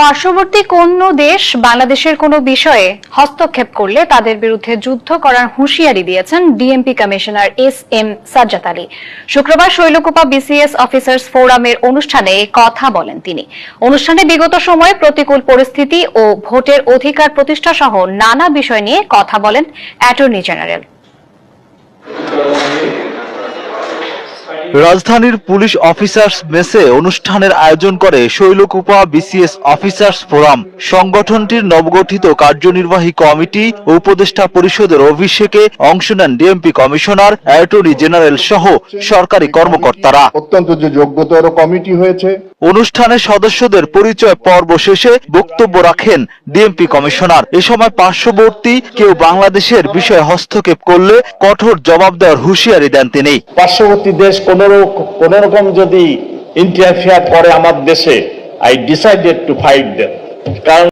পার্শ্ববর্তী কোন দেশ বাংলাদেশের কোনো বিষয়ে হস্তক্ষেপ করলে তাদের বিরুদ্ধে যুদ্ধ করার হুঁশিয়ারি দিয়েছেন DMP commissioner SM. Sajjad Ali. শুক্রবার শৈলকুপা বিসিএস অফিসার্স ফোরামের অনুষ্ঠানে কথা বলেন তিনি। অনুষ্ঠানে বিগত সময়ে প্রতিকূল পরিস্থিতি ও ভোটের অধিকার প্রতিষ্ঠা সহ নানা বিষয় নিয়ে কথা বলেন অ্যাটর্নি জেনারেল। রাজধানীর পুলিশ অফিসার্স মেসে অনুষ্ঠানের আয়োজন করে শৈলকুপা বিসিএস অফিসার্স ফোরাম। সংগঠনটির নবগঠিত কার্যনির্বাহী কমিটি ও উপদেষ্টা পরিষদের অভিষেকে অংশ নেন ডিএমপি কমিশনার, অ্যাটর্নি জেনারেল সহ সরকারি কর্মকর্তারা। অত্যন্ত যে যোগ্যতর কমিটি হয়েছে। অনুষ্ঠানে সদস্যদের পরিচয় পর্ব শেষে বক্তব্য রাখেন ডিএমপি কমিশনার। এ সময় পার্শ্ববর্তী কেউ বাংলাদেশের বিষয়ে হস্তক্ষেপ করলে কঠোর জবাব দেওয়ার হুঁশিয়ারি দেন তিনি। পার্শ্ববর্তী দেশ কোন রকম যদি ইন্টারফেয়ার করে আমার দেশে, I decided to fight them. কারণ